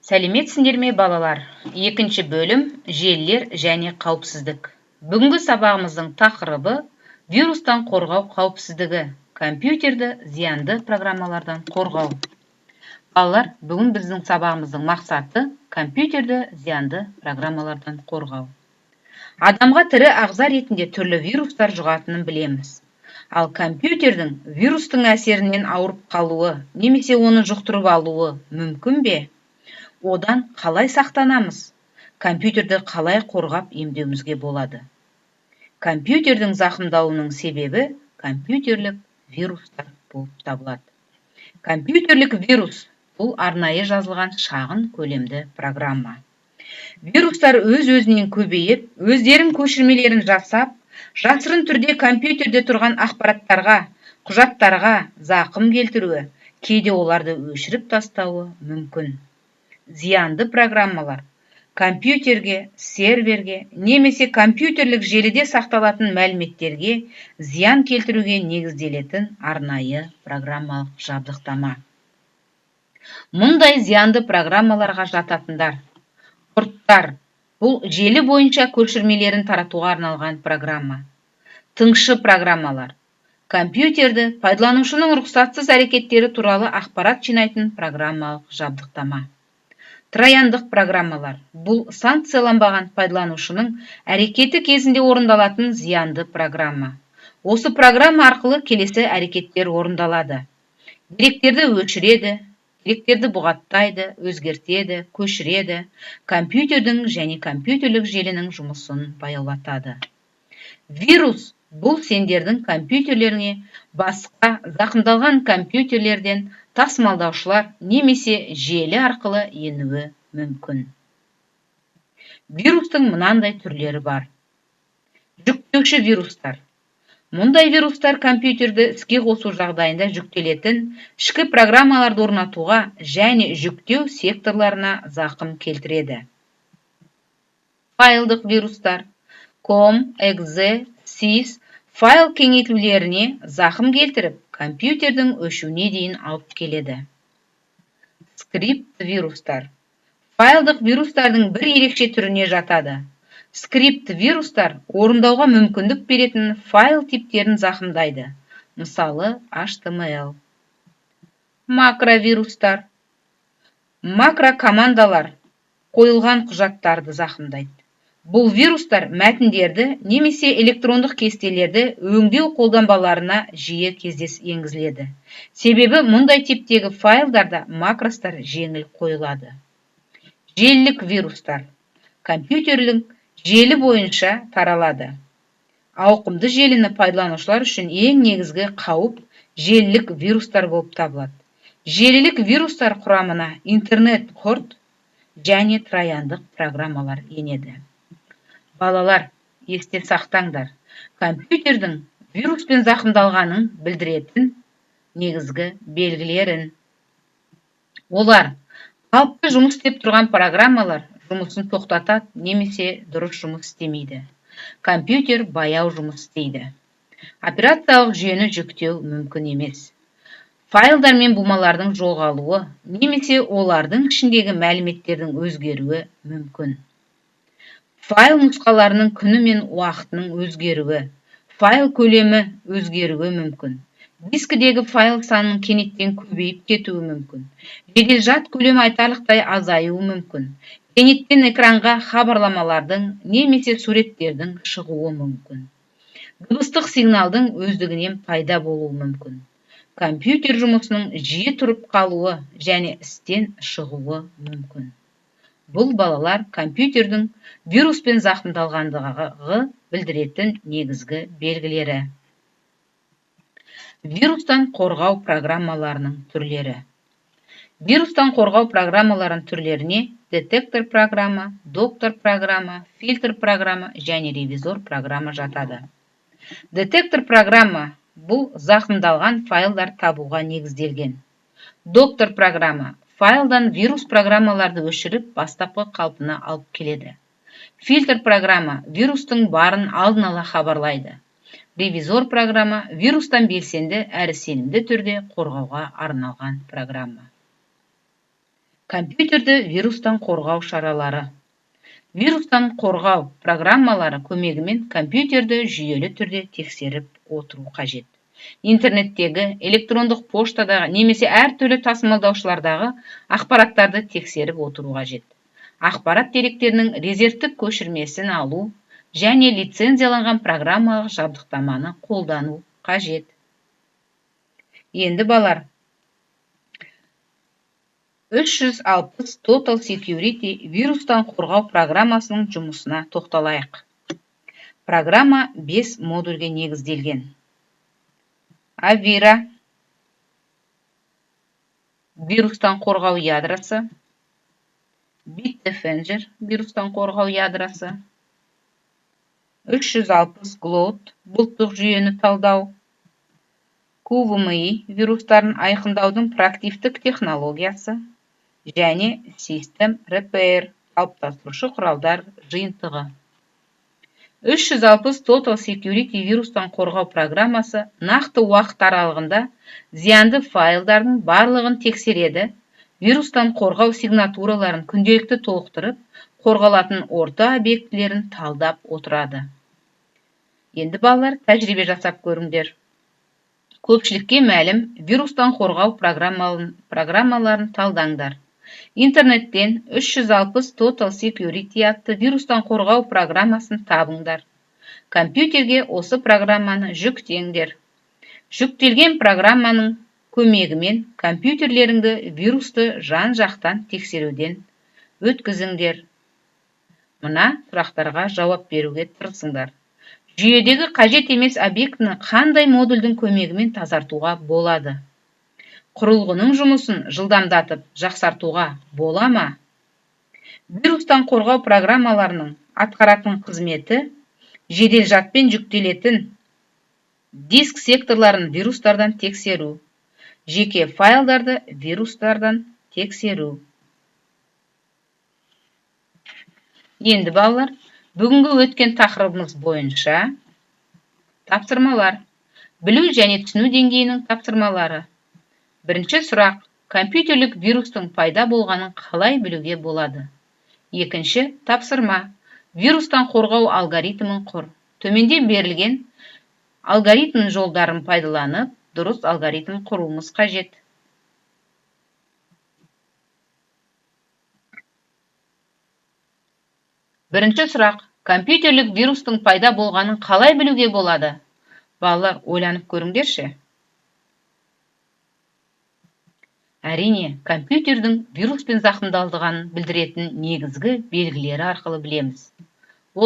Сәлеметсіңдер ме балалар? Екінші бөлім желілер және қауіпсіздік. Бүгінгі сабағымыздың тақырыбы вирустан қорғау қауіпсіздігі. Компьютерді зиянды программалардан қорғау. Балалар, бүгін біздің сабағымыздың мақсаты компьютерді зиянды программалардан қорғау. Адамға тірі ағза ретінде түрлі вирустар жұғатынын білеміз. Ал компьютердің вирустың әсерінен ауырып қалуы, немесе оны жұқтырып алуы мүмкін бе? Одан қалай сақтанамыз? Компьютерді қалай қорғап емдеуімізге болады? Компьютердің зақымдауының себебі компьютерлік вирустар болып табылады. Компьютерлік вирус бұл арнайы жазылған шағын көлемді программа. Вирустар өз-өзінен көбейіп, өздерін көшірмелерін жасап, жасырын түрде компьютерде тұрған ақпараттарға, құжаттарға зақым келтіруі, кейде оларды өшіріп тастауы мүмкін. Зиянды программалар компьютерге, серверге, немесе компьютерлік желіде сақталатын мәліметтерге зиян келтіруге негізделетін арнайы программалық жабдықтама. Мұндай зиянды программаларға жататындар: порттар, бұл желі бойынша көшірмелерін таратуға арналған программа. Тыңшы программалар, компьютерді пайдаланушының рұқсатсыз әрекеттері туралы ақпарат жинайтын программалық жабдықтама. Трояндық программалар, бұл санкцияланбаған пайдаланушының әрекеті кезінде орындалатын зиянды программа. Осы программа арқылы келесі әрекеттер орындалады: деректерді өшіреді, деректерді бұғаттайды, өзгертеді, көшіреді, компьютердің және компьютерлік желінің жұмысын баяулатады. Вирус бұл сендердің компьютерлеріне басқа зақымдалған компьютерлерден тасымалдаушылар немесе желі арқылы енуі мүмкін. Вирустың мынандай түрлері бар. Жүктеуші вирустар. Мұндай вирустар компьютерді іске қосу жағдайында жүктелетін ішкі программаларды орнатуға және жүктеу секторларына зақым келтіреді. Файлдық вирустар. COM, .exe, .sys файл кеңейтулеріне зақым келтіріп, компьютердің өшуіне дейін алып келеді. Скрипт вирустар. Файлдық вирустардың бір ерекше түріне жатады. Скрипт вирустар орындауға мүмкіндік беретін файл типтерін зақымдайды. Мысалы, HTML. Макровирустар. Макро командалар қойылған құжаттарды зақымдайды. Бұл вирустар мәтіндерді немесе электрондық кестелерді өңдеу қолданбаларына жиі енгізіледі. Себебі мұндай типтегі файлдарда макростар жеңіл қойылады. Желілік вирустар. Компьютерлік желі бойынша таралады. Ауқымды желіні пайдаланушылар үшін ең негізгі қауіп желілік вирустар болып табылады. Желілік вирустар құрамына интернет-порт және трояндық программалар енеді. Балалар, есте сақтаңдар, компьютердің вируспен зақымдалғанын білдіретін негізгі белгілерін. Олар: қалыпты жұмыс істеп тұрған программалар жұмысын тоқтатады немесе дұрыс жұмыс істемейді. Компьютер баяу жұмыс істейді. Операциялық жүйені жүктеу мүмкін емес. Файлдар мен бумалардың жоғалуы немесе олардың ішіндегі мәліметтердің өзгеруі мүмкін. Файл нұсқаларының күні мен уақытының өзгеруі, файл көлемі өзгеруі мүмкін. Дискідегі файл санының кенеттен көбейіп кетуі мүмкін. Жеделжат көлемі айтарлықтай азаюы мүмкін. Кенеттен экранға хабарламалардың немесе суреттердің шығуы мүмкін. Дыбыстық сигналдың өздігінен пайда болуы мүмкін. Компьютер жұмысының жиі тұрып қалуы және істен шығуы мүмкін. Бұл балалар компьютердің вируспен зақымдалғандығы білдіретін негізгі белгілері. Вирустан қорғау программаларының түрлері. Вирустан қорғау программаларының түрлеріне детектор программа, доктор программа, фильтр программа және ревизор программа жатады. Детектор программа бұл зақымдалған файлдар табуға негізделген. Доктор программа файлдан вирус программаларды өшіріп бастапқы қалпына алып келеді. Фильтр программа вирустың барын алдын ала хабарлайды. Ревизор программа вирустан белсенді әрі сенімді түрде қорғауға арналған программа. Компьютерді вирустан қорғау шаралары. Вирустан қорғау программалары көмегімен компьютерді жүйелі түрде тексеріп отыру қажет. Интернеттегі, электрондық поштадағы немесе әртүрлі тасымалдаушылардағы ақпараттарды тексеріп отыру қажет. Ақпарат деректерінің резервтік көшірмесін алу және лицензияланған программалық жабдықтаманы қолдану қажет. Енді балар, 360 Total Security вирустан қорғау программасының жұмысына тоқталайық. Программа 5 модульге негізделген. Avira, вирустан қорғау ядросы, Bitdefender, вирустан қорғау ядросы, 360 Cloud, бұлттық жүйені талдау, QVMI, вирустарын айқындаудың проактивтік технологиясы, және System Repair, қалыптастырушы құралдар жиынтығы. 360 Total Security вирустан қорғау программасы нақты уақыт аралығында зиянды файлдардың барлығын тексереді, вирустан қорғау сигнатураларын күнделікті толықтырып, қорғалатын орта объектілерін талдап отырады. Енді балалар, тәжірибе жасап көріңдер. Көпшілікке мәлім вирустан қорғау программаларын талдаңдар. Интернеттен 360 Total Security атты вирустан қорғау программасын табыңдар. Компьютерге осы программаны жүктеңдер. Жүктелген программаның көмегімен компьютерлеріңді вирусты жан-жақтан тексеруден өткізіңдер. Мына сұрақтарға жауап беруге тырысыңдар. Жүйедегі қажет емес объектіні қандай модульдің көмегімен тазартуға болады? Құрылғының жұмысын жылдамдатып жақсартуға бола ма? Вирустан қорғау программаларының атқаратын қызметі жедел жадпен жүктелетін диск секторларын вирустардан тексеру, жеке файлдарды вирустардан тексеру. Енді балалар, бүгінгі өткен тақырыбымыз бойынша тапсырмалар, білу және түсіну деңгейінің тапсырмалары. Бірінші сұрақ, компьютерлік вирустың пайда болғанын қалай білуге болады? Екінші тапсырма, вирустан қорғау алгоритмін құр. Төменде берілген алгоритм жолдарын пайдаланып, дұрыс алгоритм құруымыз қажет. Бірінші сұрақ, компьютерлік вирустың пайда болғанын қалай білуге болады? Балалар, ойланып көріңдерші. Әрине, компьютердің вируспен зақымдалдығын білдіретін негізгі белгілері арқылы білеміз.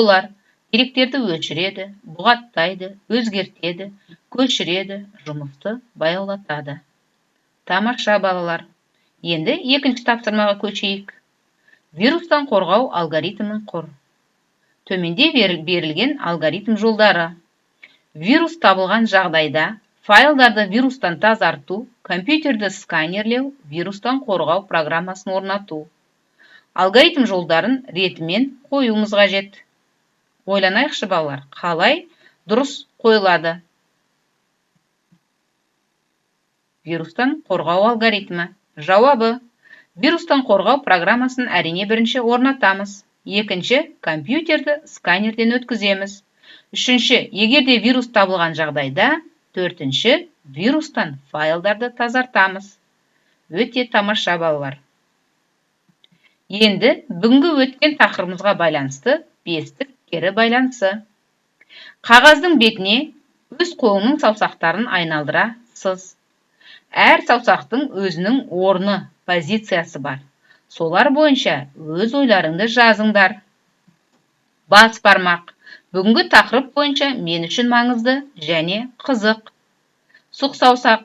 Олар деректерді өшіреді, бұғаттайды, өзгертеді, көшіреді, жұмысты баяулатады. Тамаша балалар. Енді екінші тапсырмаға көшейік. Вирустан қорғау алгоритмін құр. Төменде берілген алгоритм жолдары. Вирус табылған жағдайда файлдарды вирустан тазарту, компьютерді сканерлеу, вирустан қорғау программасын орнату. Алгоритм жолдарын ретімен қоюымыз қажет. Ойланайықшы балалар, қалай дұрыс қойылады? Вирустан қорғау алгоритмі. Жауабы, вирустан қорғау программасын әрине бірінші орнатамыз. Екінші, компьютерді сканерден өткіземіз. Үшінші, егерде вирус табылған жағдайда, төртінші, вирустан файлдарды тазартамыз. Өте тамаша балалар. Енді бүгінгі өткен тақырыбымызға байланысты бестік кері байланысы. Қағаздың бетіне өз қолының саусақтарын айналдыра сыз. Әр саусақтың өзінің орны, позициясы бар. Солар бойынша өз ойларыңды жазыңдар. Бас бармақ. Бүгінгі тақырып бойынша мен үшін маңызды және қызық. Сұқ саусақ.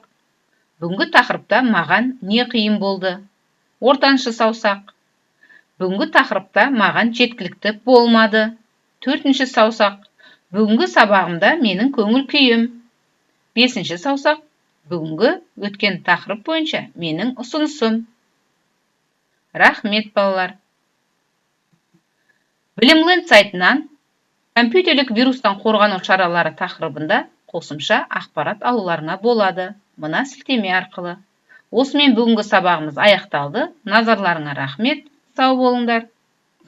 Бүгінгі тақырыпта маған не қиын болды? Ортаншы саусақ. Бүгінгі тақырыпта маған жеткілікті болмады. Төртінші саусақ. Бүгінгі сабағымда менің көңіл күйім. Бесінші саусақ. Бүгінгі өткен тақырып бойынша менің ұсынысым. Рахмет балалар. Білімленд сайтынан компьютерлік вирустан қорғану шаралары тақырыбында қосымша ақпарат алуларына болады. Мына сілтеме арқылы. Осымен бүгінгі сабағымыз аяқталды. Назарларыңа рахмет. Сау болыңдар.